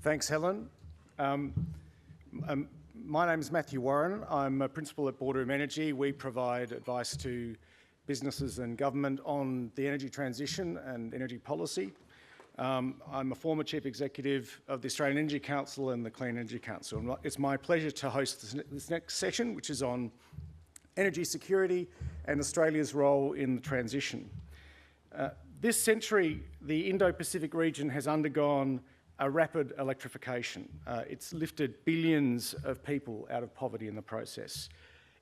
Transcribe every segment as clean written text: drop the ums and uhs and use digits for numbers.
Thanks, Helen. My name is Matthew Warren. I'm a principal at Boardroom Energy. We provide advice to businesses and government on the energy transition and energy policy. I'm a former chief executive of the Australian Energy Council and the Clean Energy Council. It's my pleasure to host this next session, which is on energy security and Australia's role in the transition. This century, the Indo-Pacific region has undergone a rapid electrification. It's lifted billions of people out of poverty in the process.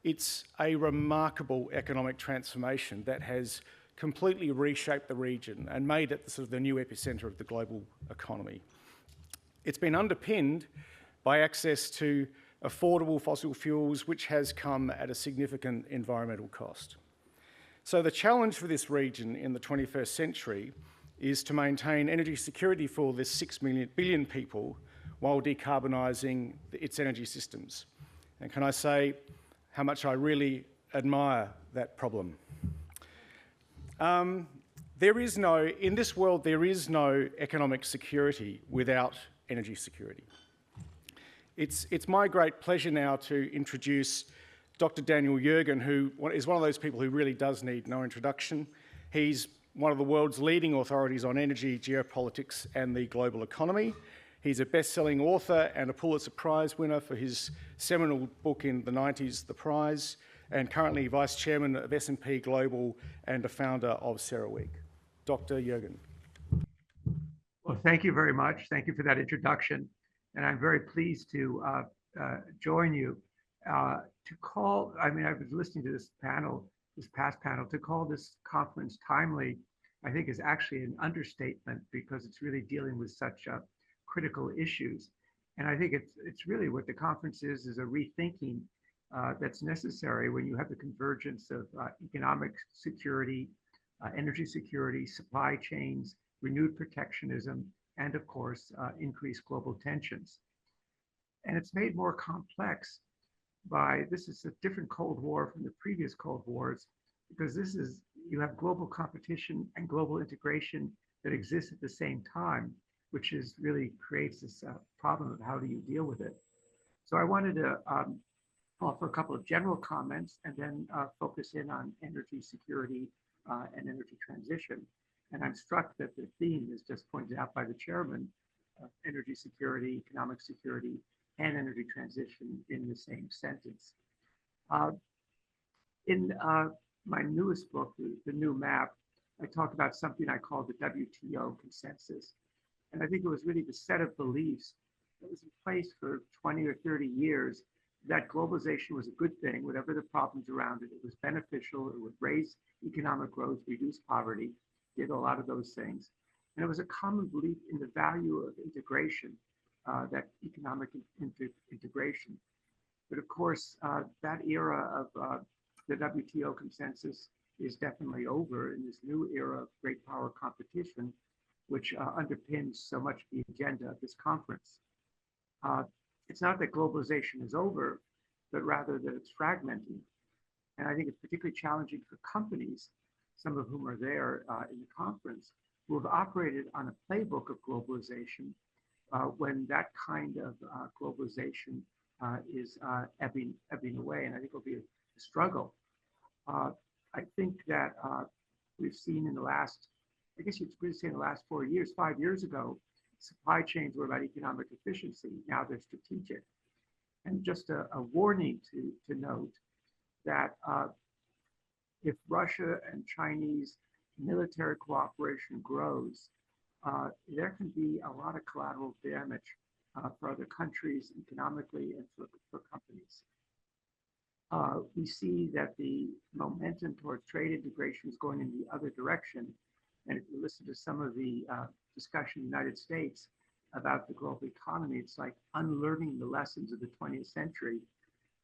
It's a remarkable economic transformation that has completely reshaped the region and made it sort of the new epicenter of the global economy. It's been underpinned by access to affordable fossil fuels, which has come at a significant environmental cost. So the challenge for this region in the 21st century is to maintain energy security for this 6 billion people while decarbonising its energy systems. And can I say how much I really admire that problem? In this world, there is no economic security without energy security. It's my great pleasure now to introduce Dr. Daniel Yergin, who is one of those people who really does need no introduction. He's one of the world's leading authorities on energy, geopolitics, and the global economy. He's a best-selling author and a Pulitzer Prize winner for his seminal book in the 90s, The Prize, and currently Vice Chairman of S&P Global and a founder of CERAWeek. Dr. Yergin. Well, thank you very much. Thank you for that introduction. And I'm very pleased to join you. I was listening to this past panel, to call this conference timely, I think is actually an understatement because it's really dealing with such critical issues. And I think it's really what the conference is a rethinking that's necessary when you have the convergence of economic security, energy security, supply chains, renewed protectionism, and of course, increased global tensions. And it's made more complex this is a different Cold War from the previous Cold Wars, because you have global competition and global integration that exists at the same time, which really creates this problem of how do you deal with it. So I wanted to offer a couple of general comments and then focus in on energy security and energy transition. And I'm struck that the theme is just pointed out by the chairman, energy security, economic security, and energy transition in the same sentence. In my newest book, The New Map, I talk about something I call the WTO consensus. And I think it was really the set of beliefs that was in place for 20 or 30 years that globalization was a good thing, whatever the problems around it. It was beneficial, it would raise economic growth, reduce poverty, did a lot of those things. And it was a common belief in the value of integration, that economic integration. But of course, that era of the WTO consensus is definitely over in this new era of great power competition, which underpins so much the agenda of this conference. It's not that globalization is over, but rather that it's fragmenting. And I think it's particularly challenging for companies, some of whom are there in the conference, who have operated on a playbook of globalization when that kind of globalization is ebbing away. And I think it'll be a struggle. I think that we've seen in the last, I guess you'd really say in the last 4 years, 5 years ago, supply chains were about economic efficiency. Now they're strategic. And just a warning to note that if Russia and Chinese military cooperation grows, there can be a lot of collateral damage for other countries economically and for companies. We see that the momentum towards trade integration is going in the other direction. And if you listen to some of the discussion in the United States about the global economy, it's like unlearning the lessons of the 20th century,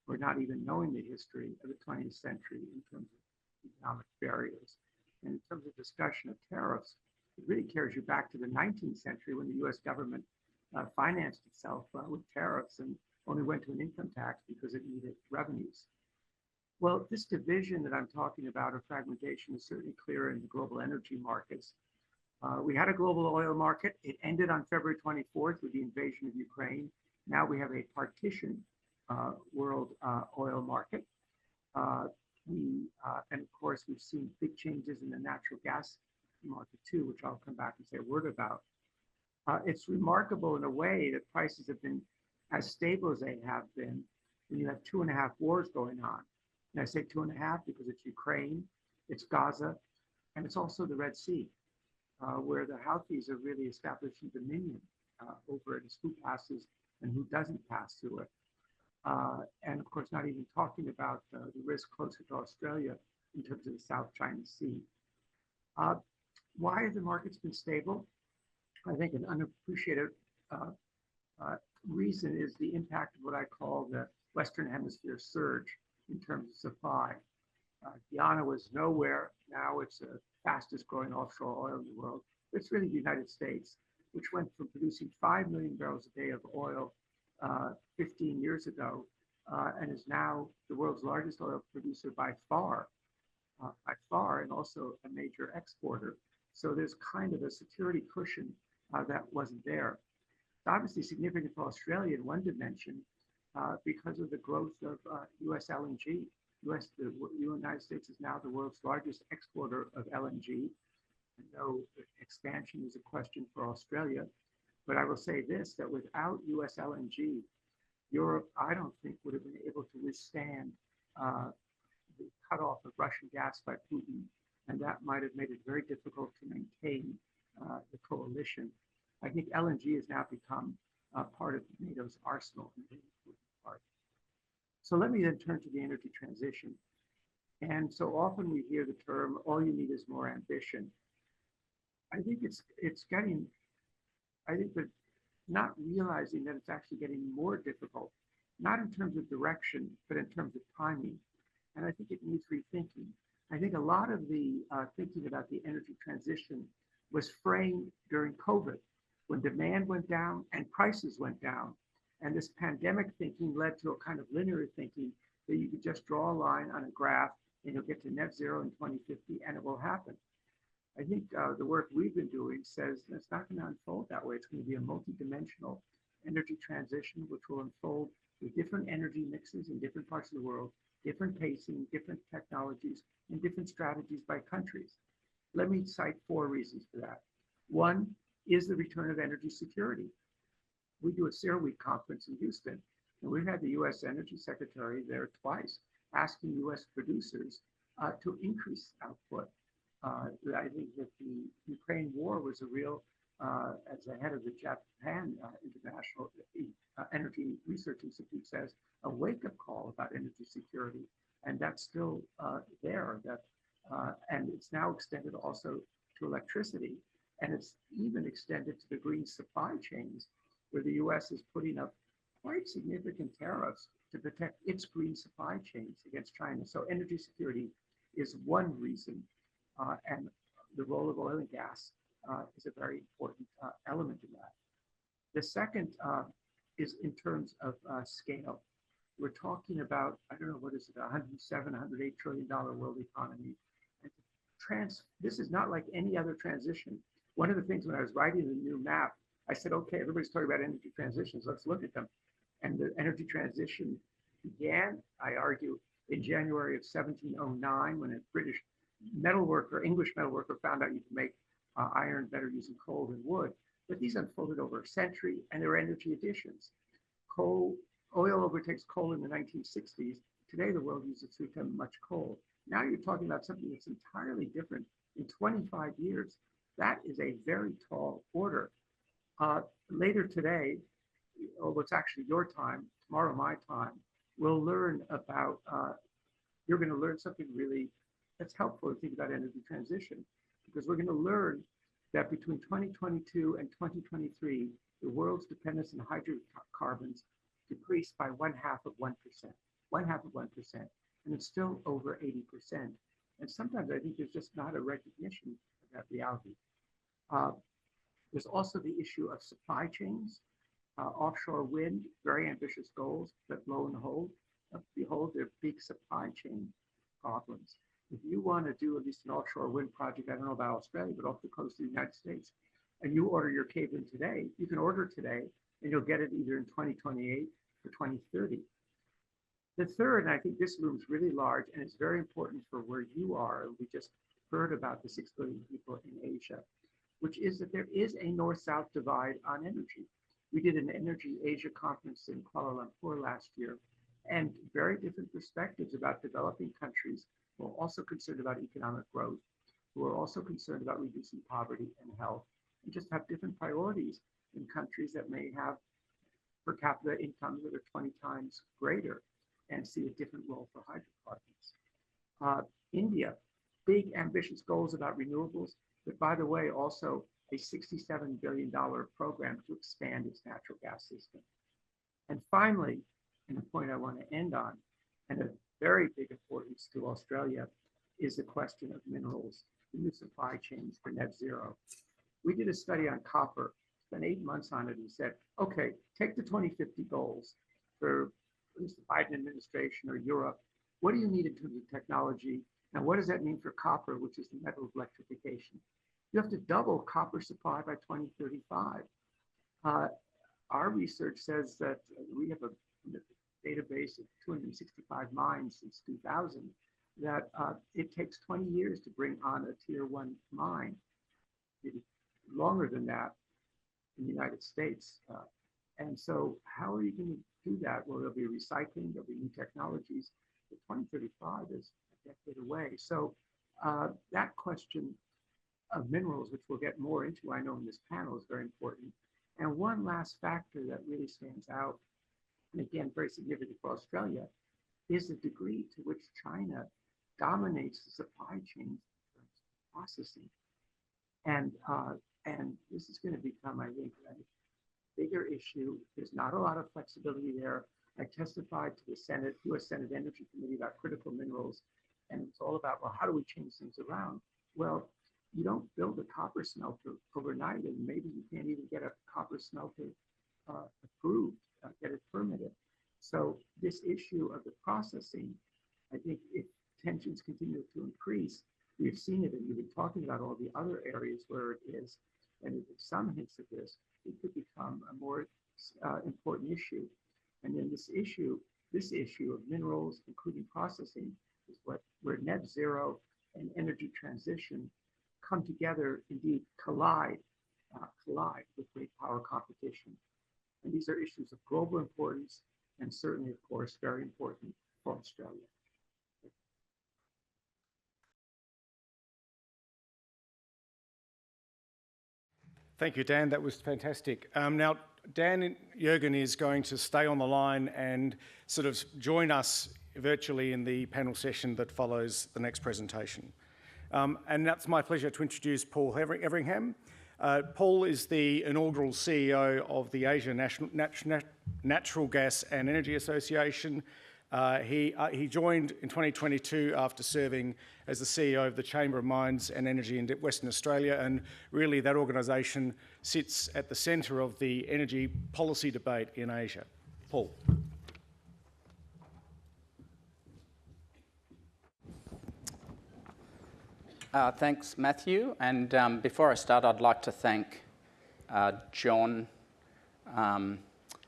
or not even knowing the history of the 20th century in terms of economic barriers. And in terms of discussion of tariffs, it really carries you back to the 19th century when the US government financed itself with tariffs and only went to an income tax because it needed revenues. Well, this division that I'm talking about, or fragmentation, is certainly clear in the global energy markets. We had a global oil market. It ended on February 24th with the invasion of Ukraine. Now we have a partitioned world oil market. And of course, we've seen big changes in the natural gas market too, which I'll come back and say a word about. It's remarkable in a way that prices have been as stable as they have been when you have 2.5 wars going on. And I say 2.5 because it's Ukraine, it's Gaza, and it's also the Red Sea, where the Houthis are really establishing dominion over it as who passes and who doesn't pass through it. And of course, not even talking about the risk closer to Australia in terms of the South China Sea. Why have the markets been stable? I think an unappreciated reason is the impact of what I call the Western Hemisphere surge in terms of supply. Guyana was nowhere. Now it's the fastest growing offshore oil in the world. It's really the United States, which went from producing 5 million barrels a day of oil 15 years ago and is now the world's largest oil producer by far, and also a major exporter. So there's kind of a security cushion that wasn't there. It's obviously significant for Australia in one dimension because of the growth of US LNG. The United States is now the world's largest exporter of LNG. I know expansion is a question for Australia, but I will say this, that without US LNG, Europe, I don't think would have been able to withstand the cutoff of Russian gas by Putin. And that might have made it very difficult to maintain the coalition. I think LNG has now become part of NATO's arsenal. So let me then turn to the energy transition. And so often we hear the term, all you need is more ambition. I think that not realizing that it's actually getting more difficult, not in terms of direction, but in terms of timing. And I think it needs rethinking. I think a lot of the thinking about the energy transition was framed during COVID, when demand went down and prices went down. And this pandemic thinking led to a kind of linear thinking that you could just draw a line on a graph and you'll get to net zero in 2050 and it will happen. I think the work we've been doing says it's not going to unfold that way. It's going to be a multidimensional energy transition, which will unfold with different energy mixes in different parts of the world, different pacing, different technologies, and different strategies by countries. Let me cite 4 reasons for that. One is the return of energy security. We do a CERAWeek conference in Houston, and we've had the US Energy Secretary there twice asking US producers to increase output. I think that the Ukraine war was a real, as the head of the Japan International Energy Research Institute says, a wake-up call about energy security. And that's still there. And it's now extended also to electricity. And it's even extended to the green supply chains, where the US is putting up quite significant tariffs to protect its green supply chains against China. So energy security is one reason. And the role of oil and gas is a very important element in that. The second is in terms of scale. We're talking about, I don't know, what is it, $107, $108 trillion world economy. And this is not like any other transition. One of the things when I was writing the new map, I said, okay, everybody's talking about energy transitions, let's look at them. And the energy transition began, I argue, in January of 1709, when a British metalworker, English metalworker, found out you could make iron better using coal than wood. But these unfolded over a century, and there were energy additions. Oil overtakes coal in the 1960s. Today, the world uses 3 times much coal. Now you're talking about something that's entirely different in 25 years. That is a very tall order. Later today, or what's actually your time, tomorrow my time, we'll learn about, you're going to learn something really that's helpful to think about energy transition, because we're going to learn that between 2022 and 2023, the world's dependence on hydrocarbons decreased by 1/2 of 1%, 1/2 of 1%, and it's still over 80%. And sometimes I think there's just not a recognition of that reality. There's also the issue of supply chains. Offshore wind, very ambitious goals, but lo and behold, there are big supply chain problems. If you want to do at least an offshore wind project, I don't know about Australia, but off the coast of the United States, and you order your cabling today, you can order today and you'll get it either in 2028 or 2030. The third, and I think this room is really large and it's very important for where you are. We just heard about the 6 billion people in Asia, which is that there is a north-south divide on energy. We did an Energy Asia conference in Kuala Lumpur last year, and very different perspectives about developing countries who are also concerned about economic growth, who are also concerned about reducing poverty and health, and just have different priorities in countries that may have per capita incomes that are 20 times greater and see a different role for hydrocarbons. India, big ambitious goals about renewables, but by the way, also a $67 billion program to expand its natural gas system. And finally, and the point I want to end on, and of very big importance to Australia, is the question of minerals, the new supply chains for net zero. We did a study on copper, spent 8 months on it, and said, okay, take the 2050 goals for the Biden administration or Europe. What do you need in terms of technology? And what does that mean for copper, which is the metal of electrification? You have to double copper supply by 2035. Our research says that we have a database of 265 mines since 2000, that it takes 20 years to bring on a tier 1 mine. It is longer than that in the United States. And so how are you going to do that? Well, there'll be recycling, there'll be new technologies, but 2035 is a decade away. So that question of minerals, which we'll get more into, I know in this panel, is very important. And one last factor that really stands out, and again, very significant for Australia, is the degree to which China dominates the supply chain processing. And this is going to become, I think, a bigger issue. There's not a lot of flexibility there. I testified to the Senate, U.S. Senate Energy Committee about critical minerals, and it's all about, well, how do we change things around? Well, you don't build a copper smelter overnight, and maybe you can't even get a copper smelter approved, get it permitted. So this issue of the processing, I think if tensions continue to increase, we've seen it, and we've been talking about all the other areas where it is, and if some hints of this, it could become a more important issue. And then this issue of minerals, including processing, is where net zero and energy transition come together, indeed collide with great power competition. And these are issues of global importance and certainly, of course, very important for Australia. Thank you, Dan. That was fantastic. Now, Dan Yergin is going to stay on the line and sort of join us virtually in the panel session that follows the next presentation. And that's my pleasure to introduce Paul Everingham. Paul is the inaugural CEO of the Asia Natural Gas and Energy Association. He joined in 2022 after serving as the CEO of the Chamber of Mines and Energy in Western Australia, and really that organisation sits at the centre of the energy policy debate in Asia. Paul. Thanks, Matthew. And before I start, I'd like to thank John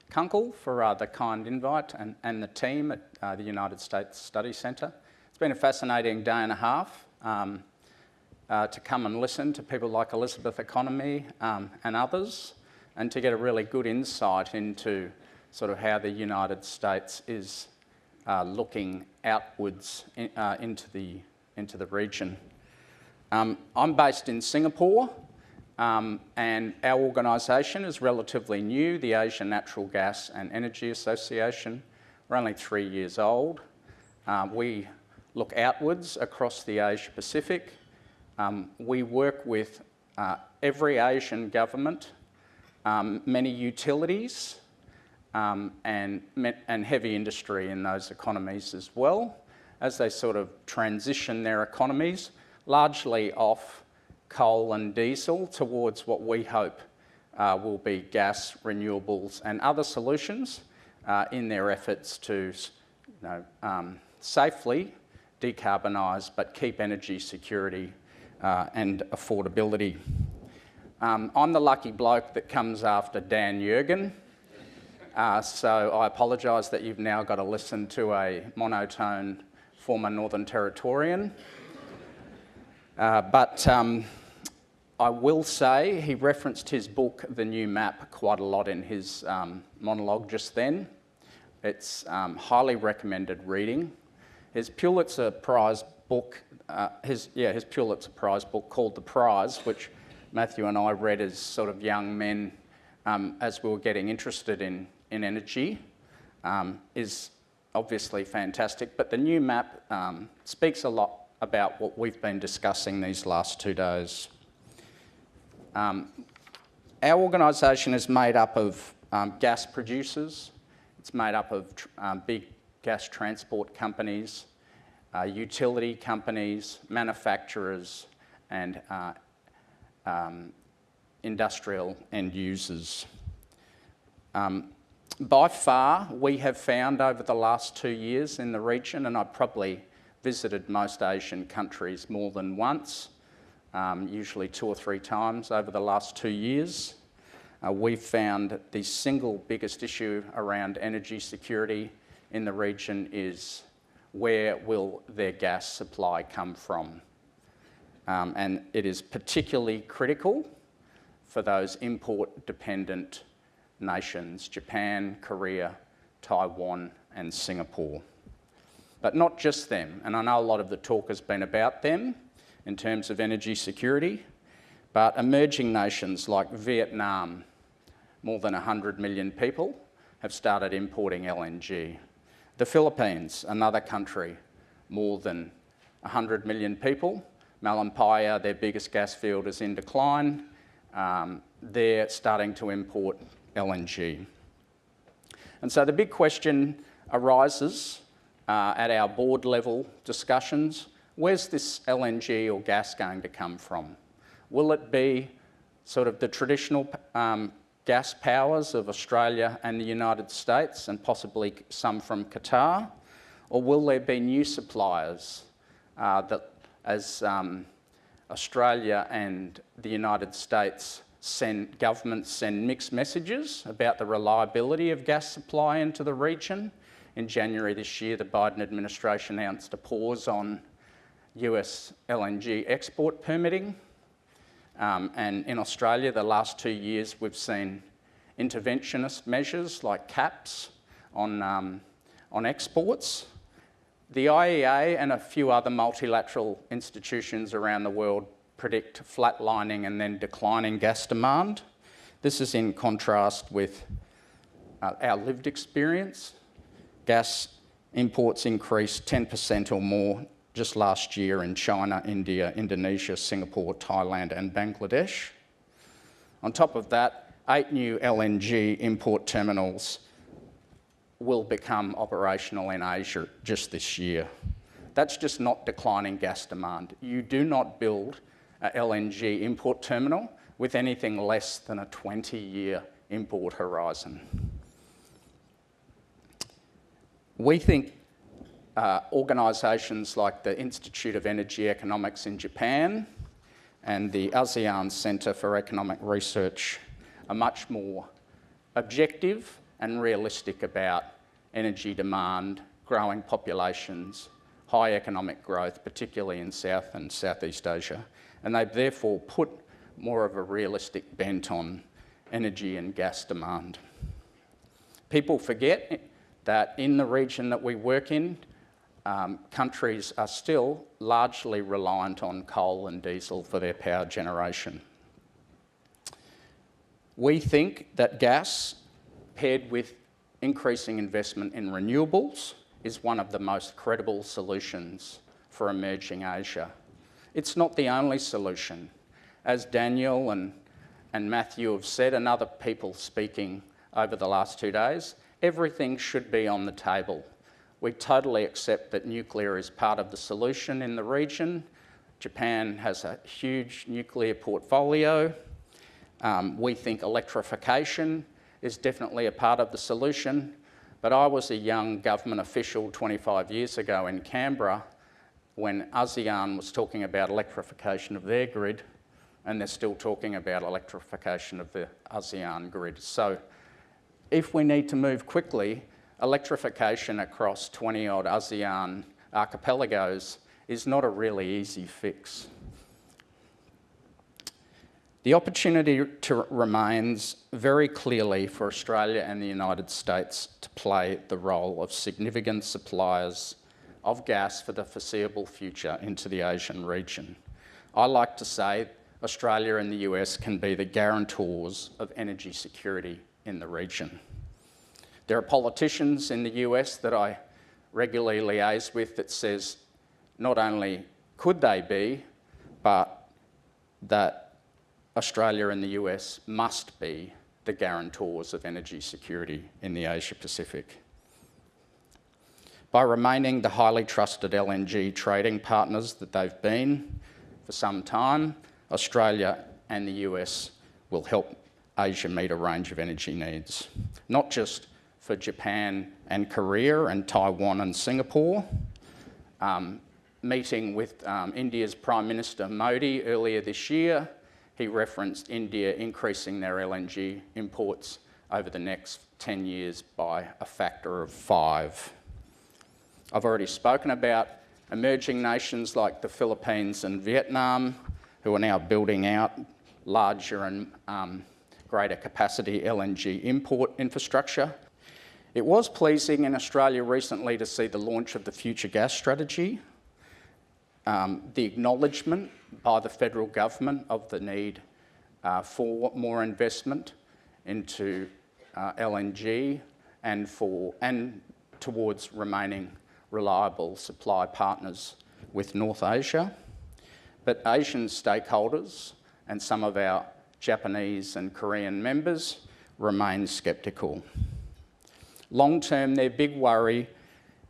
Kunkel for the kind invite and the team at the United States Study Centre. It's been a fascinating day and a half to come and listen to people like Elizabeth Economy and others, and to get a really good insight into sort of how the United States is looking outwards into the region. I'm based in Singapore, and our organisation is relatively new, the Asia Natural Gas and Energy Association. We're only 3 years old. We look outwards across the Asia-Pacific. We work with every Asian government, many utilities, and heavy industry in those economies as well, as they sort of transition their economies largely off coal and diesel towards what we hope will be gas, renewables and other solutions in their efforts to safely decarbonise but keep energy security and affordability. I'm the lucky bloke that comes after Dan Yergin, so I apologise that you've now got to listen to a monotone former Northern Territorian. But I will say he referenced his book, The New Map, quite a lot in his monologue just then. It's highly recommended reading. His Pulitzer Prize book, his Pulitzer Prize book called The Prize, which Matthew and I read as sort of young men as we were getting interested in energy, is obviously fantastic. But The New Map speaks a lot about what we've been discussing these last 2 days. Our organisation is made up of gas producers. It's made up of big gas transport companies, utility companies, manufacturers, and industrial end users. By far, we have found over the last 2 years in the region, and I've probably visited most Asian countries more than once, usually 2 or 3 times over the last 2 years. We've found the single biggest issue around energy security in the region is where will their gas supply come from? And it is particularly critical for those import-dependent nations, Japan, Korea, Taiwan, and Singapore. But not just them, and I know a lot of the talk has been about them in terms of energy security, but emerging nations like Vietnam, more than 100 million people, have started importing LNG. The Philippines, another country, more than 100 million people. Malampaya, their biggest gas field, is in decline. They're starting to import LNG. And so the big question arises at our board level discussions, where's this LNG or gas going to come from? Will it be sort of the traditional gas powers of Australia and the United States and possibly some from Qatar? Or will there be new suppliers that as Australia and the United States governments send mixed messages about the reliability of gas supply into the region? In January this year, the Biden administration announced a pause on US LNG export permitting. And in Australia, the last 2 years, we've seen interventionist measures like caps on exports. The IEA and a few other multilateral institutions around the world predict flatlining and then declining gas demand. This is in contrast with our lived experience. Gas imports increased 10% or more just last year in China, India, Indonesia, Singapore, Thailand, and Bangladesh. On top of that, 8 new LNG import terminals will become operational in Asia just this year. That's just not declining gas demand. You do not build an LNG import terminal with anything less than a 20-year import horizon. We think organisations like the Institute of Energy Economics in Japan and the ASEAN Centre for Economic Research are much more objective and realistic about energy demand, growing populations, high economic growth, particularly in South and Southeast Asia, and they've therefore put more of a realistic bent on energy and gas demand. People forget that in the region that we work in, countries are still largely reliant on coal and diesel for their power generation. We think that gas, paired with increasing investment in renewables, is one of the most credible solutions for emerging Asia. It's not the only solution. As Daniel and Matthew have said, and other people speaking over the last 2 days, everything should be on the table. We totally accept that nuclear is part of the solution in the region. Japan has a huge nuclear portfolio. We think electrification is definitely a part of the solution. But I was a young government official 25 years ago in Canberra, when ASEAN was talking about electrification of their grid, and they're still talking about electrification of the ASEAN grid. So if we need to move quickly, electrification across 20-odd ASEAN archipelagos is not a really easy fix. The opportunity remains very clearly for Australia and the United States to play the role of significant suppliers of gas for the foreseeable future into the Asian region. I like to say Australia and the US can be the guarantors of energy security in the region. There are politicians in the US that I regularly liaise with that says not only could they be, but that Australia and the US must be the guarantors of energy security in the Asia-Pacific. By remaining the highly trusted LNG trading partners that they've been for some time, Australia and the US will help Asia meet a range of energy needs, not just for Japan and Korea and Taiwan and Singapore. Meeting with India's Prime Minister Modi earlier this year, he referenced India increasing their LNG imports over the next 10 years by a factor of 5. I've already spoken about emerging nations like the Philippines and Vietnam, who are now building out larger and greater capacity LNG import infrastructure. It was pleasing in Australia recently to see the launch of the Future Gas Strategy, the acknowledgement by the federal government of the need for more investment into LNG and towards remaining reliable supply partners with North Asia. But Asian stakeholders and some of our Japanese and Korean members remain sceptical. Long term, their big worry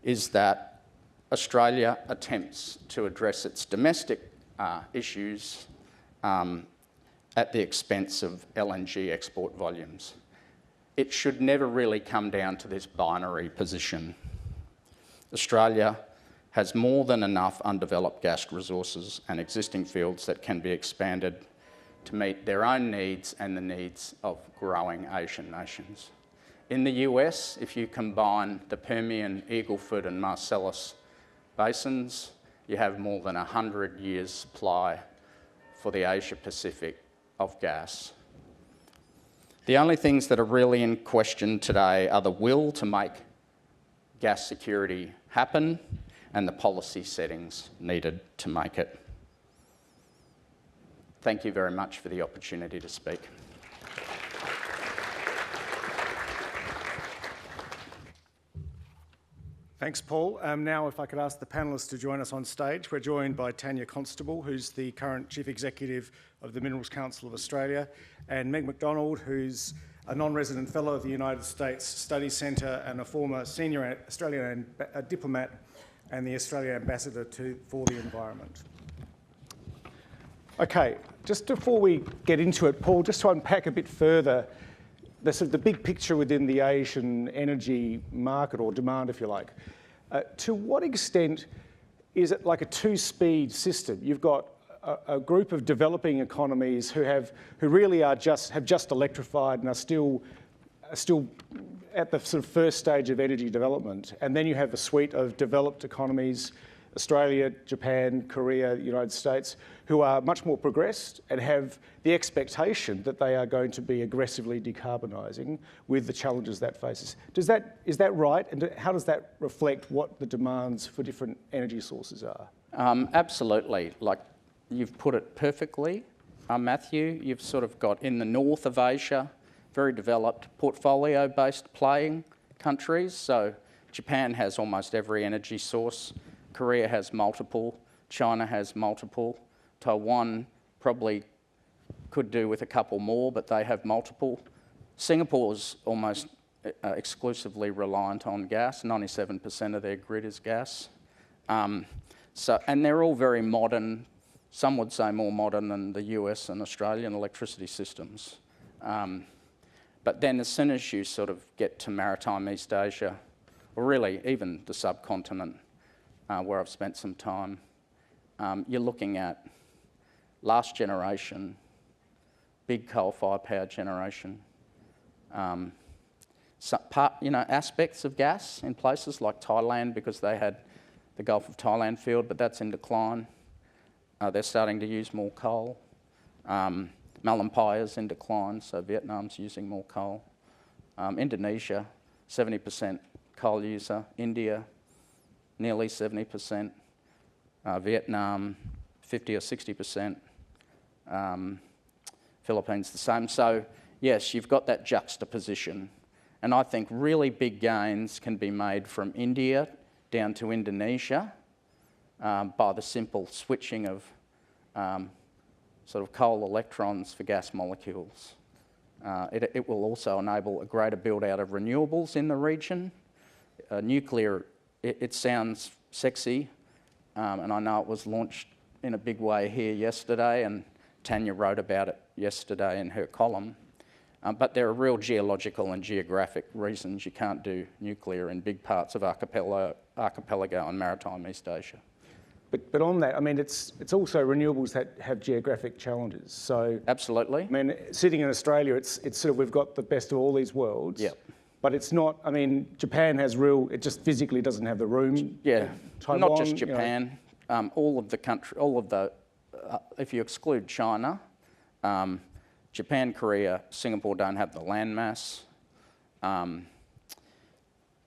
is that Australia attempts to address its domestic issues at the expense of LNG export volumes. It should never really come down to this binary position. Australia has more than enough undeveloped gas resources and existing fields that can be expanded to meet their own needs and the needs of growing Asian nations. In the US, if you combine the Permian, Eagle Ford and Marcellus basins, you have more than 100 years' supply for the Asia-Pacific of gas. The only things that are really in question today are the will to make gas security happen and the policy settings needed to make it. Thank you very much for the opportunity to speak. Thanks, Paul. Now, if I could ask the panellists to join us on stage. We're joined by Tanya Constable, who's the current Chief Executive of the Minerals Council of Australia, and Meg McDonald, who's a non-resident fellow of the United States Study Centre and a former senior Australian diplomat and the Australian Ambassador for the Environment. Okay, just before we get into it, Paul, just to unpack a bit further, the big picture within the Asian energy market, or demand, if you like. To what extent is it like a two-speed system? You've got a group of developing economies who really have just electrified and are still at the sort of first stage of energy development, and then you have a suite of developed economies, Australia, Japan, Korea, United States, who are much more progressed and have the expectation that they are going to be aggressively decarbonising with the challenges that faces. Is that right? And how does that reflect what the demands for different energy sources are? Absolutely. Like you've put it perfectly, Matthew. You've sort of got in the north of Asia, very developed portfolio-based playing countries. So Japan has almost every energy source. Korea has multiple. China has multiple. Taiwan probably could do with a couple more, but they have multiple. Singapore's almost exclusively reliant on gas. 97% of their grid is gas. And they're all very modern. Some would say more modern than the US and Australian electricity systems. But then as soon as you sort of get to maritime East Asia, or really even the subcontinent, where I've spent some time you're looking at last generation, big coal-fired power generation, aspects of gas in places like Thailand, because they had the Gulf of Thailand field, but that's in decline. They're starting to use more coal. Malampaya's in decline, so Vietnam's using more coal. Indonesia, 70% coal user. India, nearly 70%. Vietnam, 50 or 60%. Philippines, the same. So, yes, you've got that juxtaposition. And I think really big gains can be made from India down to Indonesia by the simple switching of sort of coal electrons for gas molecules. It will also enable a greater build-out of renewables in the region. Nuclear, it sounds sexy, and I know it was launched in a big way here yesterday, and Tanya wrote about it yesterday in her column. But there are real geological and geographic reasons you can't do nuclear in big parts of archipelago and maritime East Asia. But on that, I mean, it's also renewables that have geographic challenges. So absolutely. I mean, sitting in Australia, it's sort of, we've got the best of all these worlds. Yep. But it's not. I mean, Japan has it just physically doesn't have the room. Yeah. Taiwan, not just Japan. All of the if you exclude China, Japan, Korea, Singapore don't have the landmass.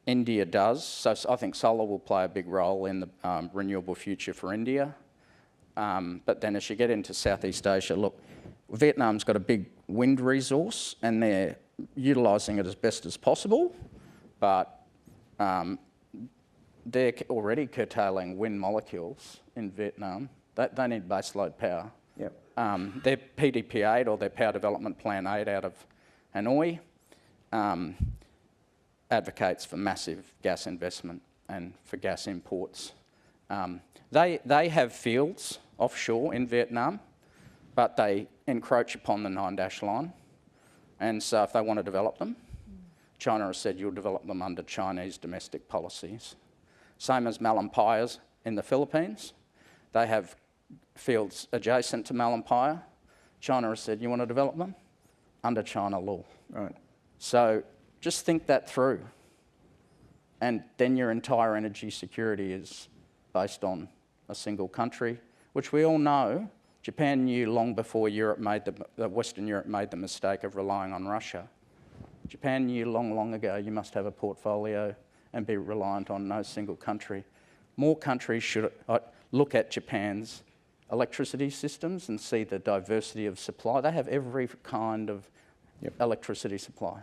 India does, so I think solar will play a big role in the renewable future for India. But then as you get into Southeast Asia, look, Vietnam's got a big wind resource and they're utilising it as best as possible, but they're already curtailing wind molecules in Vietnam. They need baseload power. Yep. Their PDP 8 or their Power Development Plan 8 out of Hanoi advocates for massive gas investment and for gas imports. They have fields offshore in Vietnam, but they encroach upon the 9-dash line. And so if they want to develop them, China has said you'll develop them under Chinese domestic policies. Same as Malampaya's in the Philippines. They have fields adjacent to Malampaya. China has said, you want to develop them? Under China law. Right. So just think that through. And then your entire energy security is based on a single country, which we all know Japan knew long before Western Europe made the mistake of relying on Russia. Japan knew long ago you must have a portfolio and be reliant on no single country. More countries should look at Japan's electricity systems and see the diversity of supply. They have every kind of electricity supply.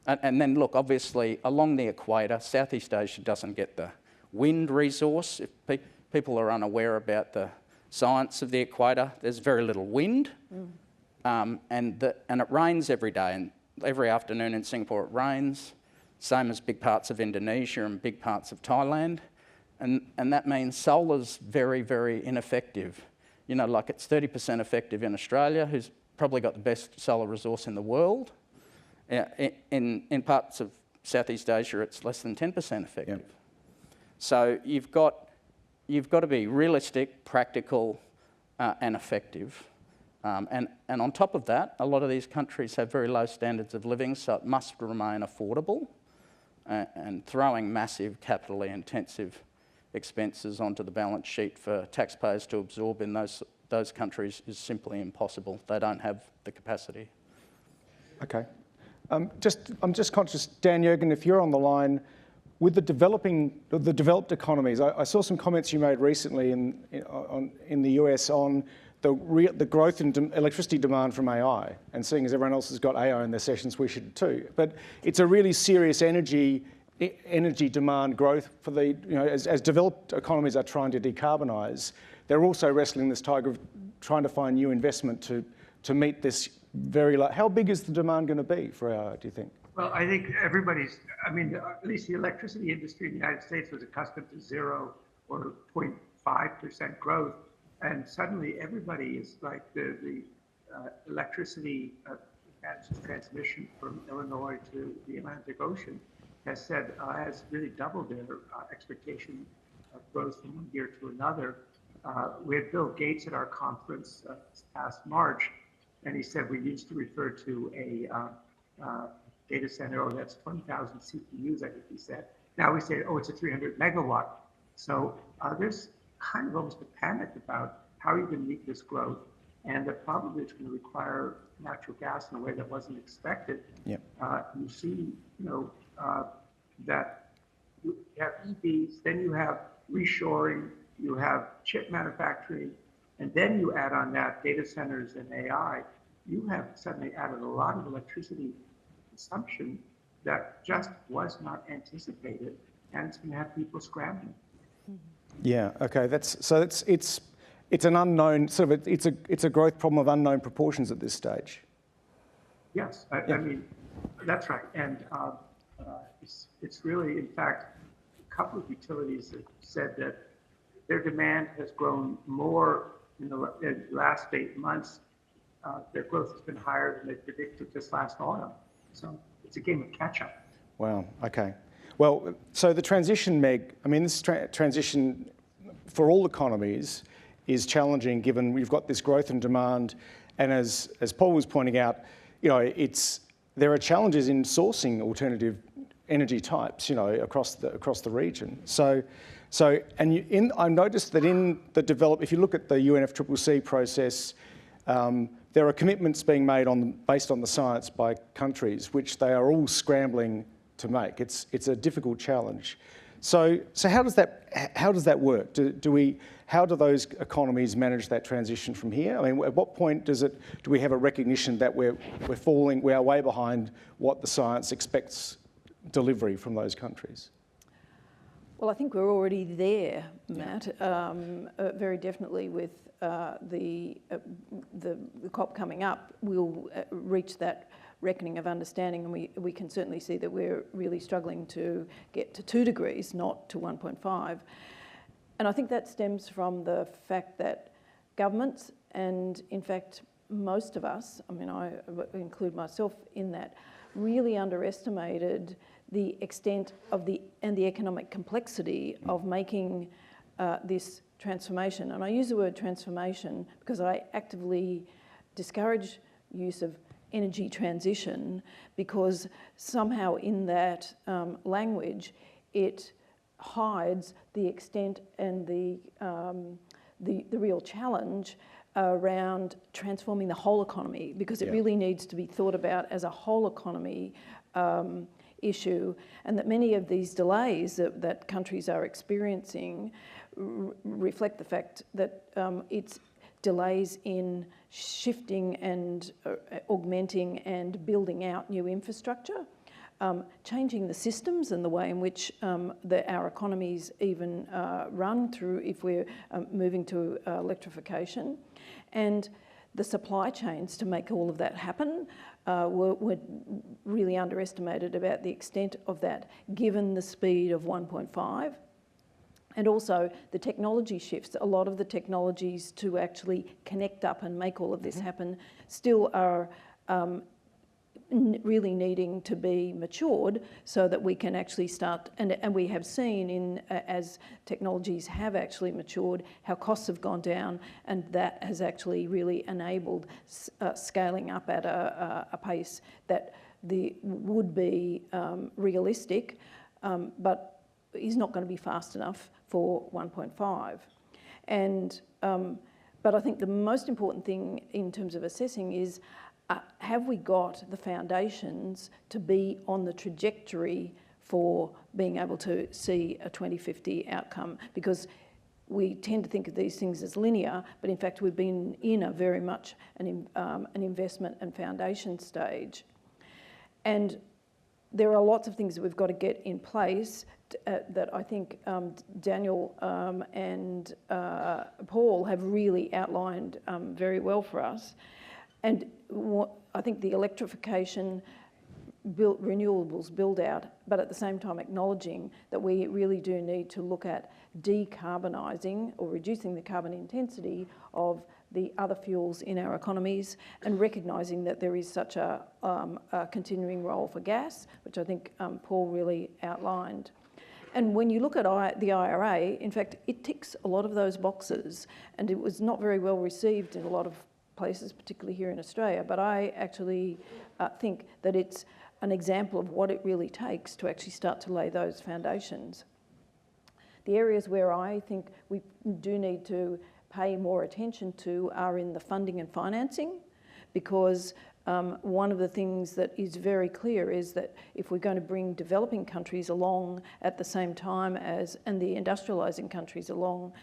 And then look, obviously, along the equator, Southeast Asia doesn't get the wind resource. If people are unaware about the science of the equator, there's very little wind. And it rains every day. And every afternoon in Singapore it rains, same as big parts of Indonesia and big parts of Thailand. And that means solar's very, very ineffective. You know, like it's 30% effective in Australia, who's probably got the best solar resource in the world. In parts of Southeast Asia, it's less than 10% effective. Yep. So you've got to be realistic, practical, and effective. And on top of that, a lot of these countries have very low standards of living, so it must remain affordable. And throwing massive capitally intensive expenses onto the balance sheet for taxpayers to absorb in those countries is simply impossible. They don't have the capacity. Okay. I'm just conscious, Dan Yergin, if you're on the line, with the developed economies, I saw some comments you made recently in the US on the growth in electricity demand from AI, and seeing as everyone else has got AI in their sessions, we should too. But it's a really serious energy demand growth for as developed economies are trying to decarbonise, they're also wrestling this tiger of trying to find new investment to meet this very low. How big is the demand going to be for AI, do you think? Well, I think at least the electricity industry in the United States was accustomed to 0 or 0.5% growth. And suddenly everybody is like the electricity transmission from Illinois to the Atlantic Ocean has really doubled their expectation of growth from one year to another. we had Bill Gates at our conference this past March, and he said we used to refer to a data center, oh, that's 20,000 CPUs, I think he said. Now we say, oh, it's a 300 megawatt. So there's kind of almost a panic about how you can meet this growth, and that probably it's going to require natural gas in a way that wasn't expected. Yep. You see, that you have EVs, then you have reshoring, you have chip manufacturing, and then you add on that data centers and AI. You have suddenly added a lot of electricity consumption that just was not anticipated, and it's going to have people scrambling. Yeah. Okay. It's an unknown sort of it's a growth problem of unknown proportions at this stage. Yes, I mean that's right, and it's really, in fact, a couple of utilities have said that their demand has grown more in the last 8 months. Their growth has been higher than they predicted this last autumn. So it's a game of catch up. Wow. Okay. Well, so the transition, Meg. I mean, this transition for all economies is challenging, given we've got this growth and demand, and as Paul was pointing out, there are challenges in sourcing alternative energy types, across the region. I noticed that in the if you look at the UNFCCC process, there are commitments being made based on the science by countries, which they are all scrambling to make. It's a difficult challenge. So how does that work? How do those economies manage that transition from here? I mean, at what point do we have a recognition that we are way behind what the science expects delivery from those countries? Well, I think we're already there, Matt, very definitely with the COP coming up. We'll reach that reckoning of understanding, and we can certainly see that we're really struggling to get to 2 degrees, not to 1.5. And I think that stems from the fact that governments, and in fact most of us, I mean I include myself in that, really underestimated the extent of the economic complexity of making this transformation. And I use the word transformation because I actively discourage use of energy transition, because somehow in that language it hides the extent and the real challenge around transforming the whole economy, because it really needs to be thought about as a whole economy issue, and that many of these delays that countries are experiencing reflect the fact that it's delays in shifting and augmenting and building out new infrastructure, changing the systems and the way in which our economies even run through, if we're moving to electrification, and the supply chains to make all of that happen were really underestimated about the extent of that, given the speed of 1.5. And also the technology shifts. A lot of the technologies to actually connect up and make all of this happen still are really needing to be matured, so that we can actually start, and we have seen as technologies have actually matured, how costs have gone down, and that has actually really enabled scaling up at a pace that would be realistic, but is not going to be fast enough for 1.5. And but I think the most important thing in terms of assessing is, have we got the foundations to be on the trajectory for being able to see a 2050 outcome? Because we tend to think of these things as linear, but in fact we've been in a very much an investment and foundation stage. And there are lots of things that we've got to get in place that I think Daniel and Paul have really outlined very well for us. And I think the electrification, renewables build out, but at the same time acknowledging that we really do need to look at decarbonising or reducing the carbon intensity of the other fuels in our economies, and recognising that there is such a continuing role for gas, which I think Paul really outlined. And when you look at the IRA, in fact, it ticks a lot of those boxes, and it was not very well received in a lot of places, particularly here in Australia. But I actually think that it's an example of what it really takes to actually start to lay those foundations. The areas where I think we do need to pay more attention to are in the funding and financing, because one of the things that is very clear is that if we're going to bring developing countries along at the same time as, and the industrialising countries along,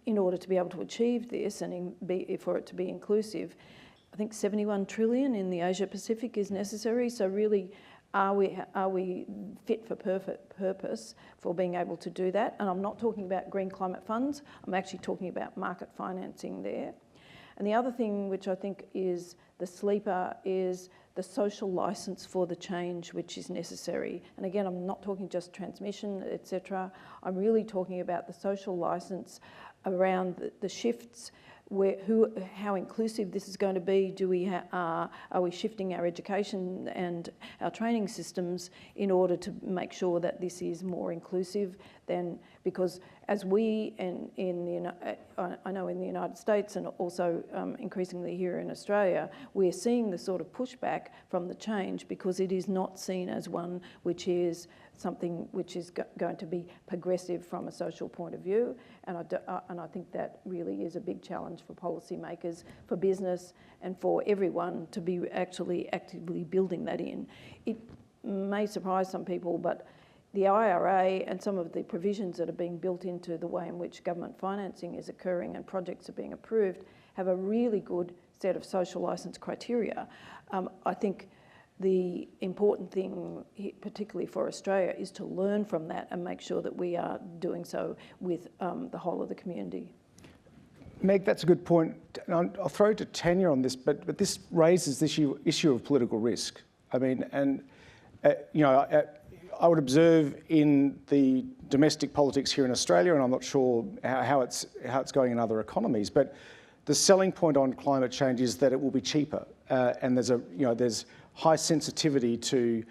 in order to be able to achieve this and for it to be inclusive, I think 71 trillion in the Asia-Pacific is necessary. So really, are we fit for purpose for being able to do that? And I'm not talking about green climate funds. I'm actually talking about market financing there. And the other thing which I think is the sleeper is the social licence for the change which is necessary. And again, I'm not talking just transmission, etc. I'm really talking about the social licence around the shifts, how inclusive this is going to be. Are we shifting our education and our training systems in order to make sure that this is more inclusive than, because as we I know in the United States and also increasingly here in Australia, we're seeing the sort of pushback from the change because it is not seen as one which is something which is going to be progressive from a social point of view. And I think that really is a big challenge for policymakers, for business and for everyone to be actually actively building that in. It may surprise some people, but the IRA and some of the provisions that are being built into the way in which government financing is occurring and projects are being approved have a really good set of social licence criteria. I think the important thing, particularly for Australia, is to learn from that and make sure that we are doing so with the whole of the community. Meg, that's a good point. And I'll throw to Tanya on this, but this raises this issue of political risk. I mean, and I would observe in the domestic politics here in Australia, and I'm not sure how it's going in other economies, but the selling point on climate change is that it will be cheaper, and there's high sensitivity to.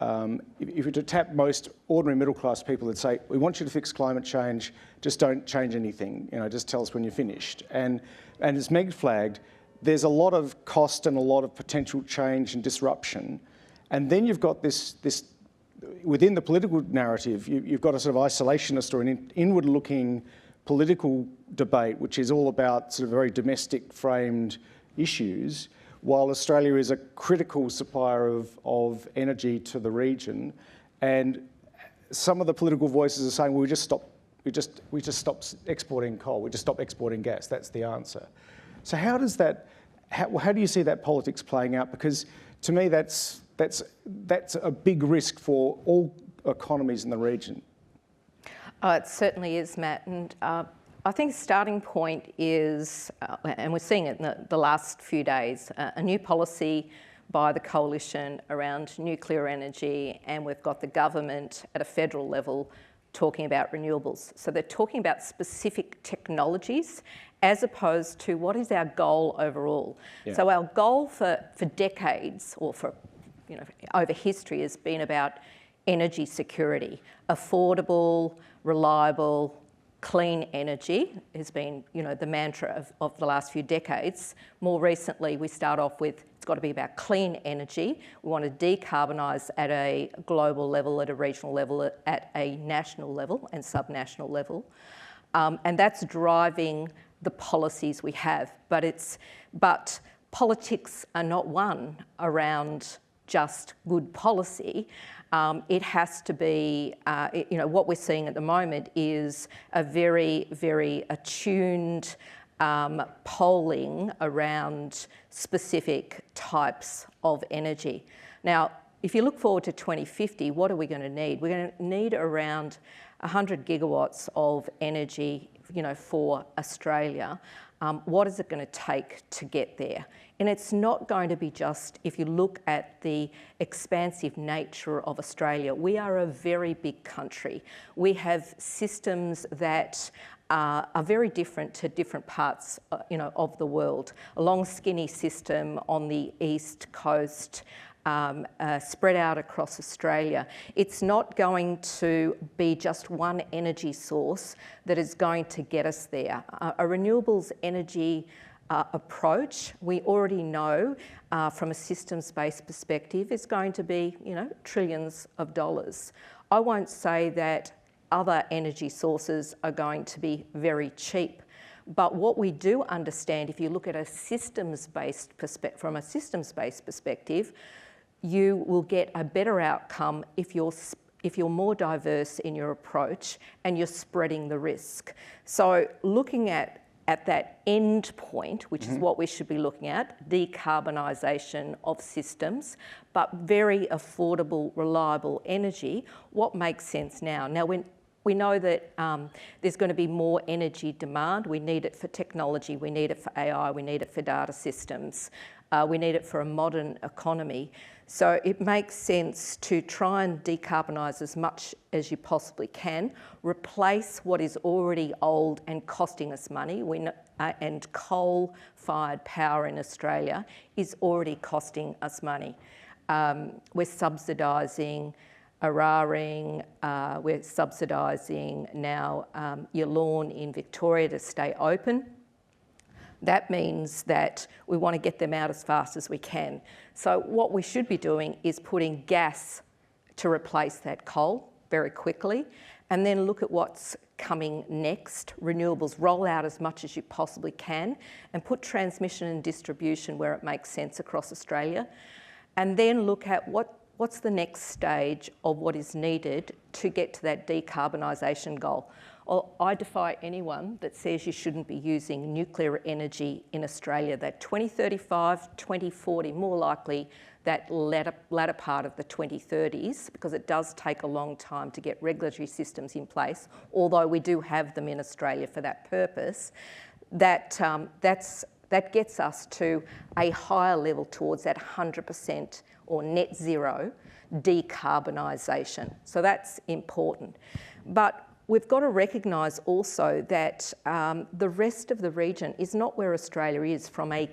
If you were to tap most ordinary middle class people, that say, we want you to fix climate change, just don't change anything, just tell us when you're finished. And as Meg flagged, there's a lot of cost and a lot of potential change and disruption. And then you've got this within the political narrative, you've got a sort of isolationist or an inward-looking political debate, which is all about sort of very domestic framed issues, while Australia is a critical supplier of energy to the region. And some of the political voices are saying, well, we just stop exporting coal, we just stop exporting gas, that's the answer. So how do you see that politics playing out? Because to me, that's a big risk for all economies in the region. It certainly is, Matt. And I think the starting point is, and we're seeing it in the last few days, a new policy by the coalition around nuclear energy, and we've got the government at a federal level talking about renewables. So they're talking about specific technologies as opposed to what is our goal overall. Yeah. So our goal for decades, or for over history, has been about energy security. Affordable, reliable, clean energy has been, the mantra of the last few decades. More recently, we start off with, it's got to be about clean energy. We want to decarbonise at a global level, at a regional level, at a national level and subnational level. And that's driving the policies we have. But politics are not won around just good policy. It has to be, what we're seeing at the moment is a very, very attuned polling around specific types of energy. Now, if you look forward to 2050, what are we going to need? We're going to need around 100 gigawatts of energy, for Australia. What is it going to take to get there? And it's not going to be just, if you look at the expansive nature of Australia, we are a very big country. We have systems that are very different to different parts, of the world. A long, skinny system on the east coast, spread out across Australia. It's not going to be just one energy source that is going to get us there. A renewables energy approach, we already know from a systems-based perspective, is going to be, trillions of dollars. I won't say that other energy sources are going to be very cheap. But what we do understand, if you look at a systems-based from a systems-based perspective, you will get a better outcome if you're more diverse in your approach and you're spreading the risk. So looking at that end point, which is what we should be looking at, decarbonisation of systems, but very affordable, reliable energy, what makes sense now? Now, we know that there's going to be more energy demand. We need it for technology, we need it for AI, we need it for data systems, we need it for a modern economy. So it makes sense to try and decarbonise as much as you possibly can, replace what is already old and costing us money. And coal-fired power in Australia is already costing us money. We're subsidising Eraring, we're subsidising now Yergin in Victoria to stay open. That means that we want to get them out as fast as we can. So what we should be doing is putting gas to replace that coal very quickly, and then look at what's coming next. Renewables, roll out as much as you possibly can, and put transmission and distribution where it makes sense across Australia. And then look at what's the next stage of what is needed to get to that decarbonisation goal. Well, I defy anyone that says you shouldn't be using nuclear energy in Australia, that 2035, 2040, more likely that latter part of the 2030s, because it does take a long time to get regulatory systems in place, although we do have them in Australia for that purpose, that gets us to a higher level towards that 100% or net zero decarbonisation. So that's important. But we've got to recognise also that the rest of the region is not where Australia is from an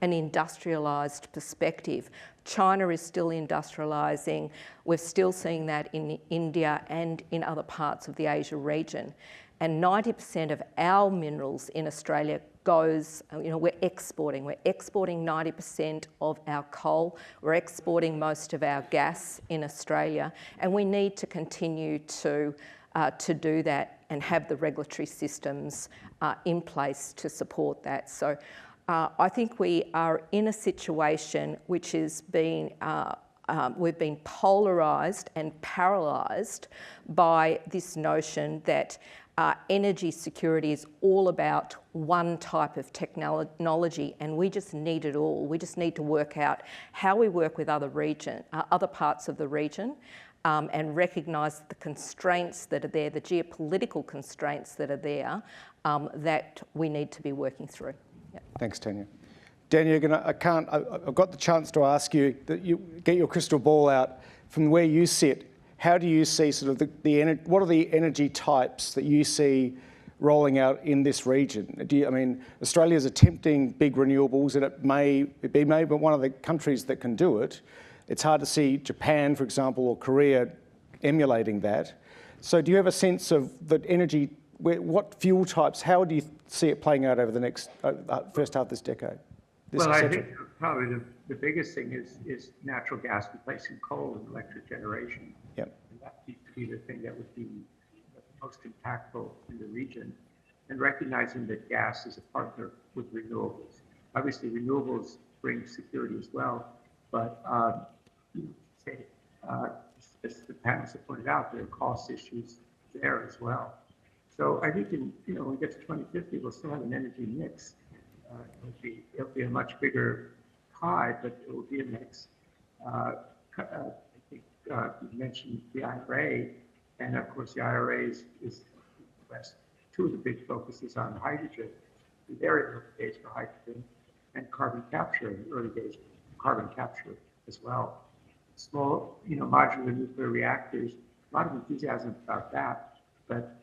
industrialised perspective. China is still industrialising. We're still seeing that in India and in other parts of the Asia region. And 90% of our minerals in Australia goes, we're exporting. We're exporting 90% of our coal. We're exporting most of our gas in Australia. And we need to continue to do that and have the regulatory systems in place to support that. So I think we are in a situation which has been, we've been polarised and paralysed by this notion that energy security is all about one type of technology, and we just need it all. We just need to work out how we work with other parts of the region, and recognise the constraints that are there, the geopolitical constraints that are there, that we need to be working through. Yep. Thanks, Tanya. Dan Yergin, I've got the chance to ask you that you get your crystal ball out from where you sit. How do you see sort of what are the energy types that you see rolling out in this region? Australia's attempting big renewables, and it may be one of the countries that can do it. It's hard to see Japan, for example, or Korea emulating that. So do you have a sense of the energy, what fuel types, how do you see it playing out over the next first half of this decade? I think probably the biggest thing is natural gas replacing coal in electric generation. Yep. And that seems to be the thing that would be most impactful in the region, and recognizing that gas is a partner with renewables. Obviously, renewables bring security as well, but as the panelists have pointed out, there are cost issues there as well. So I think when we get to 2050, we'll still have an energy mix. It'll be a much bigger pie, but it will be a mix. I think you mentioned the IRA, and of course the IRA is two of the big focuses on hydrogen, the very early days for hydrogen, and carbon capture in the early days of carbon capture as well. Small, modular nuclear reactors, a lot of enthusiasm about that, but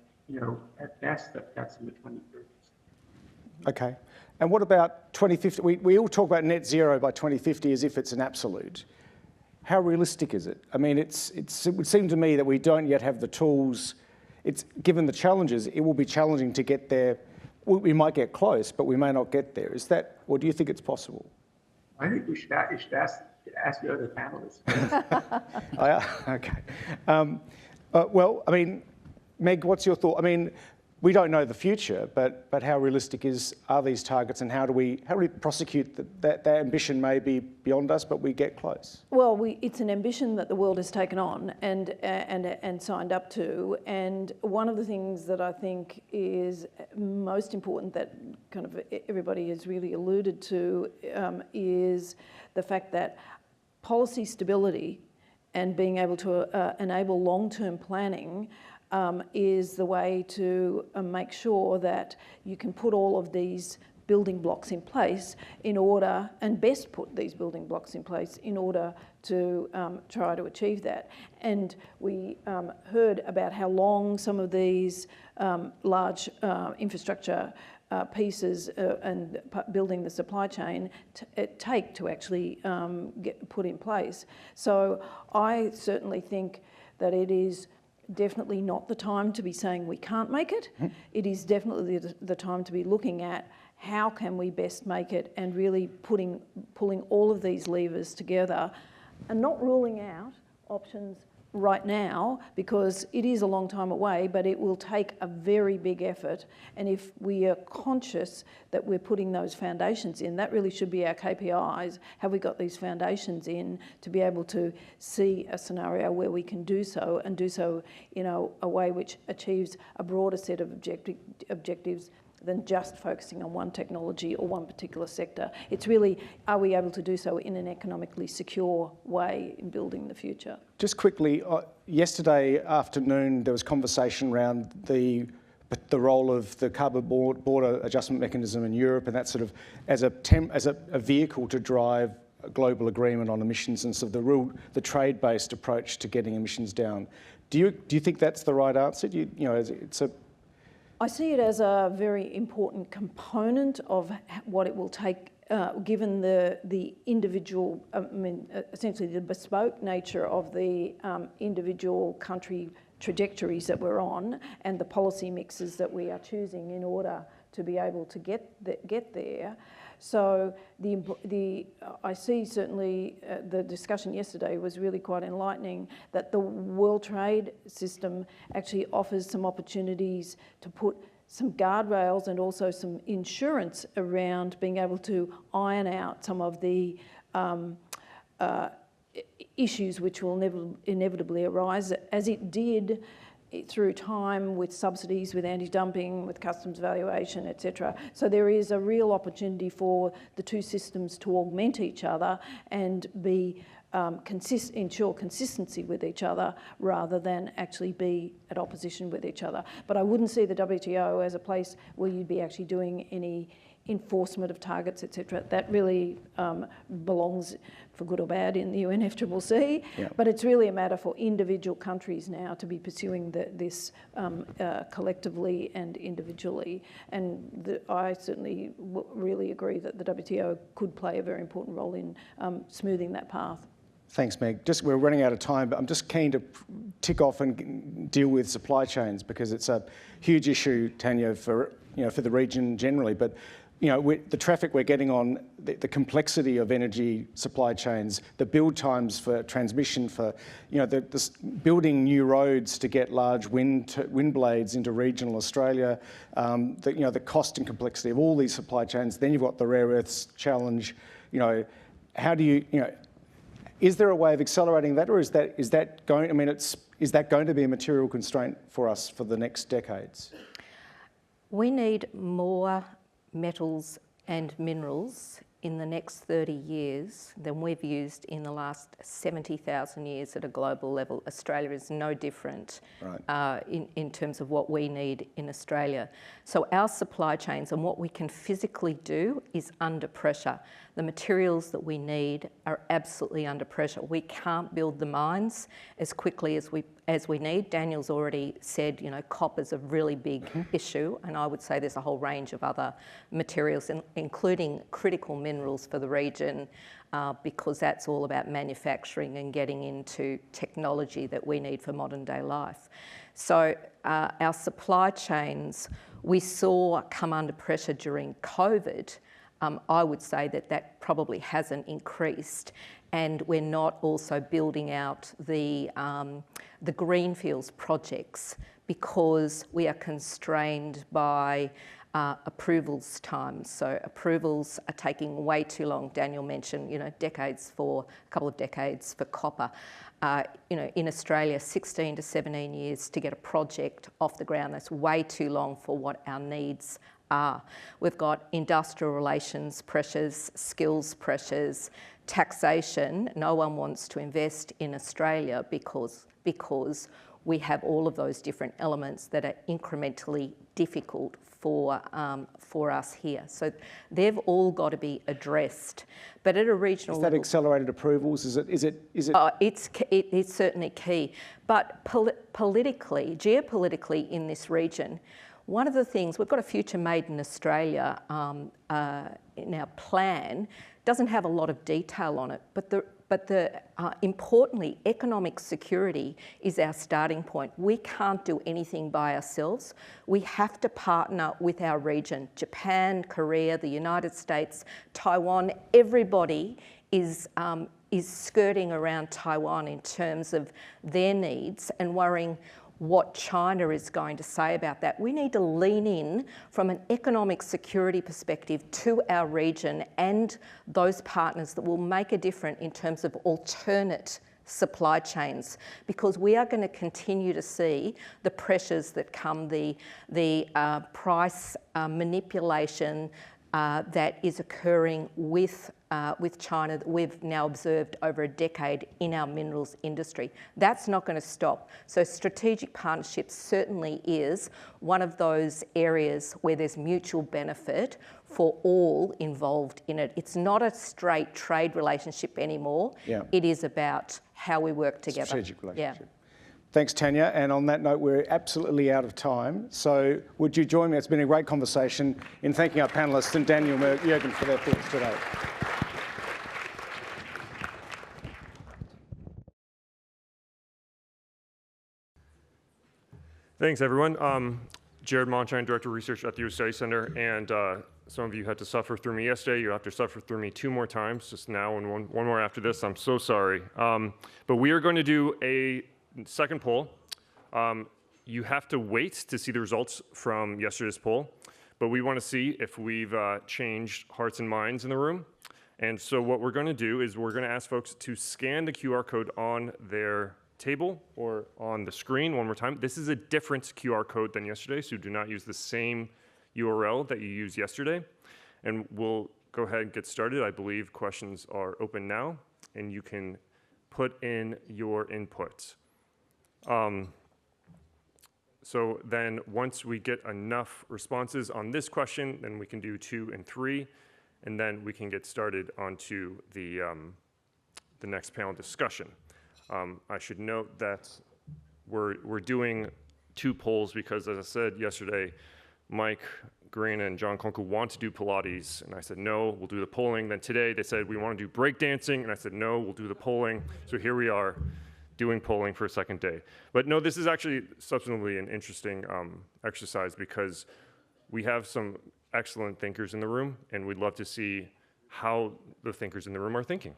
at best that's in the 2030s. Okay. And what about 2050? We all talk about net zero by 2050 as if it's an absolute. How realistic is it? I mean, it would seem to me that we don't yet have the tools. Given the challenges, it will be challenging to get there. We might get close, but we may not get there. Is that, or do you think it's possible? I think you should ask the other panelists. Okay. Well, I mean, Meg, what's your thought? I mean, we don't know the future, but how realistic are these targets, and how do we prosecute that ambition may be beyond us, but we get close? Well, it's an ambition that the world has taken on and signed up to. And one of the things that I think is most important that kind of everybody has really alluded to is the fact that policy stability and being able to enable long-term planning is the way to make sure that you can put all of these building blocks in place in order, and best put these building blocks in place in order to try to achieve that. And we heard about how long some of these large infrastructure pieces and building the supply chain take to actually get put in place. So I certainly think that it is definitely not the time to be saying we can't make it. It is definitely the time to be looking at how can we best make it, and really pulling all of these levers together and not ruling out options right now, because it is a long time away, but it will take a very big effort. And if we are conscious that we're putting those foundations in, that really should be our KPIs. Have we got these foundations in to be able to see a scenario where we can do so, and do so in a way which achieves a broader set of objectives than just focusing on one technology or one particular sector. It's really, are we able to do so in an economically secure way in building the future? Just quickly, yesterday afternoon there was conversation around the role of the carbon border adjustment mechanism in Europe, and that sort of as a vehicle to drive a global agreement on emissions, and sort of the trade-based approach to getting emissions down. Do you think that's the right answer? I see it as a very important component of what it will take, given the individual, essentially the bespoke nature of the individual country trajectories that we're on, and the policy mixes that we are choosing in order to be able to get there. So I see certainly the discussion yesterday was really quite enlightening, that the World Trade System actually offers some opportunities to put some guardrails and also some insurance around being able to iron out some of the issues which will inevitably arise, as it did through time with subsidies, with anti-dumping, with customs valuation, etc. So there is a real opportunity for the two systems to augment each other and be ensure consistency with each other, rather than actually be at opposition with each other. But I wouldn't see the WTO as a place where you'd be actually doing any enforcement of targets, etc. That really belongs, for good or bad, in the UNFCCC. Yeah. But it's really a matter for individual countries now to be pursuing this collectively and individually. And I certainly really agree that the WTO could play a very important role in smoothing that path. Thanks, Meg. We're running out of time, but I'm just keen to tick off and deal with supply chains, because it's a huge issue, Tanya, for the region generally. But the traffic we're getting on, the complexity of energy supply chains, the build times for transmission, for building new roads to get large wind blades into regional Australia, the cost and complexity of all these supply chains. Then you've got the rare earths challenge. How do you is there a way of accelerating that, or is that going? I mean, is that going to be a material constraint for us for the next decades? We need more metals and minerals in the next 30 years than we've used in the last 70,000 years at a global level. Australia is no different in terms of what we need in Australia. So our supply chains and what we can physically do is under pressure. The materials that we need are absolutely under pressure. We can't build the mines as quickly as we need. Daniel's already said, you know, copper's a really big issue, and I would say there's a whole range of other materials, including critical minerals for the region, because that's all about manufacturing and getting into technology that we need for modern day life. So our supply chains, we saw come under pressure during COVID. I would say that probably hasn't increased, and we're not also building out the greenfields projects because we are constrained by approvals times. So approvals are taking way too long. Daniel mentioned, you know, a couple of decades for copper. You know, in Australia, 16 to 17 years to get a project off the ground. That's way too long for what our needs are. We've got industrial relations pressures, skills pressures, taxation. No one wants to invest in Australia because we have all of those different elements that are incrementally difficult for us here. So they've all got to be addressed. But at a regional level, accelerated approvals? Is it? It's certainly key. But politically, geopolitically in this region, one of the things, we've got a Future Made in Australia in our plan, doesn't have a lot of detail on it, but importantly, economic security is our starting point. We can't do anything by ourselves. We have to partner with our region. Japan, Korea, the United States, Taiwan, everybody is skirting around Taiwan in terms of their needs and worrying what China is going to say about that. We need to lean in from an economic security perspective to our region and those partners that will make a difference in terms of alternate supply chains, because we are going to continue to see the pressures that come, the price manipulation that is occurring with China that we've now observed over a decade in our minerals industry. That's not going to stop. So strategic partnerships certainly is one of those areas where there's mutual benefit for all involved in it. It's not a straight trade relationship anymore. Yeah. It is about how we work together. Strategic relationship. Yeah. Thanks, Tanya. And on that note, we're absolutely out of time. So would you join me? It's been a great conversation in thanking our panellists and Daniel and Yergin for their thoughts today. Thanks, everyone. Jared Monshine, Director of Research at the U.S. Study Center, and some of you had to suffer through me yesterday. You have to suffer through me 2 more times, just now and one more after this. I'm so sorry. But we are going to do a second poll. You have to wait to see the results from yesterday's poll, but we want to see if we've changed hearts and minds in the room. And so what we're going to do is we're going to ask folks to scan the QR code on their table or on the screen one more time. This is a different QR code than yesterday, so do not use the same URL that you used yesterday. And we'll go ahead and get started. I believe questions are open now, and you can put in your input. So then once we get enough responses on this question, then we can do 2 and 3, and then we can get started onto the next panel discussion. I should note that we're doing 2 polls because, as I said yesterday, Mike Green and John Kunkel want to do Pilates, and I said, no, we'll do the polling. Then today they said, we want to do breakdancing, and I said, no, we'll do the polling. So here we are doing polling for a second day. But no, this is actually substantively an interesting exercise because we have some excellent thinkers in the room, and we'd love to see how the thinkers in the room are thinking.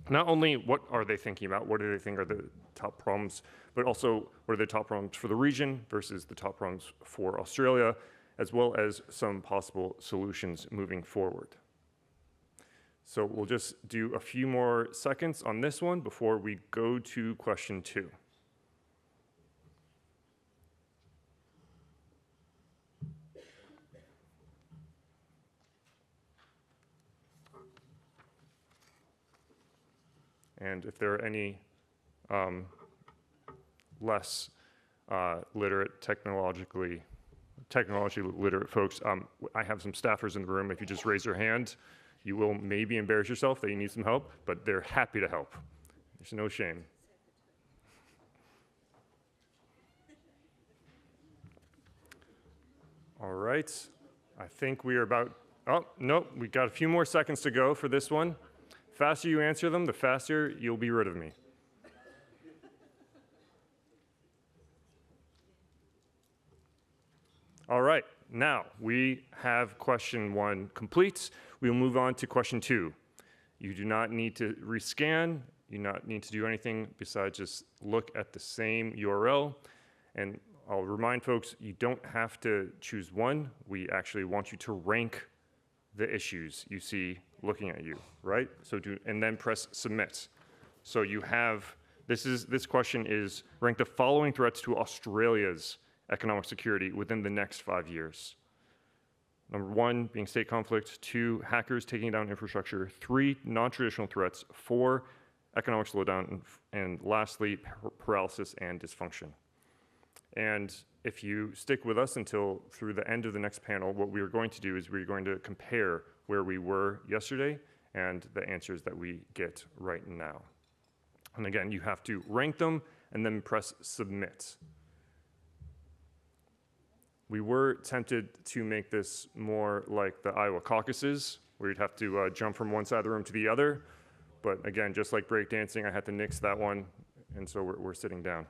Not only what are they thinking about, what do they think are the top problems, but also what are the top problems for the region versus the top problems for Australia, as well as some possible solutions moving forward. So we'll just do a few more seconds on this one before we go to question 2. And if there are any less literate, technology literate folks, I have some staffers in the room. If you just raise your hand, you will maybe embarrass yourself that you need some help, but they're happy to help. There's no shame. All right, I think we are about, oh, nope, we got a few more seconds to go for this one. The faster you answer them, the faster you'll be rid of me. All right, now we have question 1 complete. We will move on to question 2. You do not need to rescan. You do not need to do anything besides just look at the same URL. And I'll remind folks, you don't have to choose one. We actually want you to rank the issues you see looking at you, right? So and then press submit. So you have, this question is, rank the following threats to Australia's economic security within the next 5 years. Number 1 being state conflict, 2, hackers taking down infrastructure, 3, non-traditional threats, 4, economic slowdown, and lastly, paralysis and dysfunction. And if you stick with us until through the end of the next panel, what we are going to do is we're going to compare where we were yesterday and the answers that we get right now. And again, you have to rank them and then press submit. We were tempted to make this more like the Iowa caucuses, where you'd have to jump from one side of the room to the other. But again, just like breakdancing, I had to nix that one, and so we're sitting down.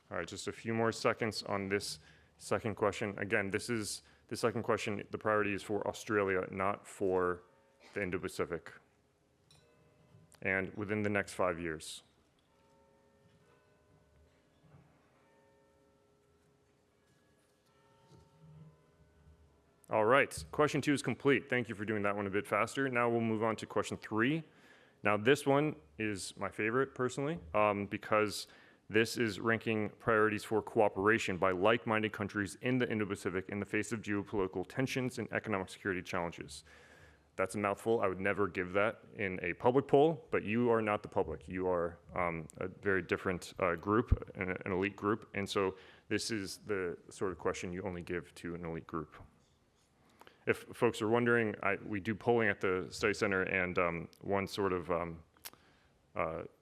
All right, just a few more seconds on this second question. Again, the second question, the priority is for Australia, not for the Indo-Pacific. And within the next 5 years. All right, question 2 is complete. Thank you for doing that one a bit faster. Now we'll move on to question 3. Now this one is my favorite personally, because this is ranking priorities for cooperation by like-minded countries in the Indo-Pacific in the face of geopolitical tensions and economic security challenges. That's a mouthful. I would never give that in a public poll, but you are not the public. You are a very different group, an elite group, and so this is the sort of question you only give to an elite group. If folks are wondering, we do polling at the study center, and one sort of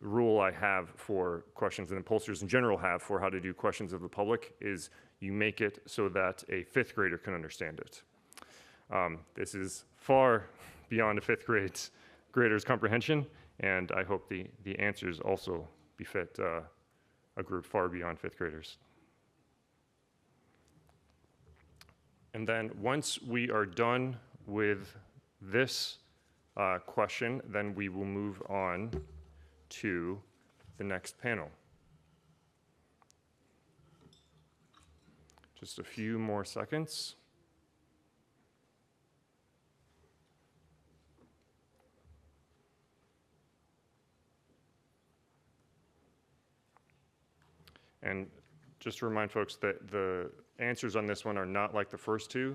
rule I have for questions, and pollsters in general have for how to do questions of the public, is you make it so that a 5th grader can understand it. This is far beyond a 5th grader's comprehension, and I hope the answers also befit a group far beyond 5th graders. And then once we are done with this question, then we will move on to the next panel. Just a few more seconds. And just to remind folks that the answers on this one are not like the first 2.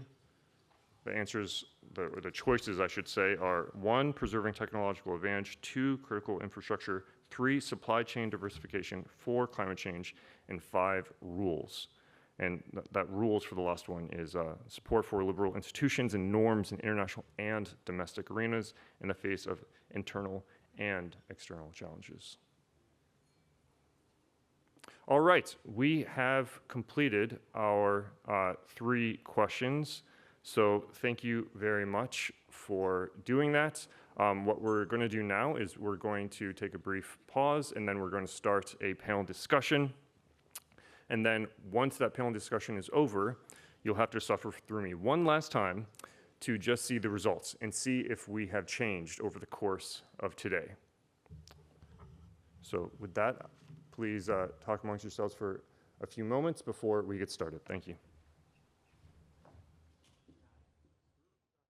The answers, the choices, I should say, are 1, preserving technological advantage, 2, critical infrastructure, 3, supply chain diversification, 4, climate change, and 5, rules. And that rules for the last one is support for liberal institutions and norms in international and domestic arenas in the face of internal and external challenges. All right, we have completed our 3 questions. So thank you very much for doing that. What we're going to do now is we're going to take a brief pause, and then we're going to start a panel discussion. And then once that panel discussion is over, you'll have to suffer through me one last time to just see the results and see if we have changed over the course of today. So with that, please talk amongst yourselves for a few moments before we get started. Thank you.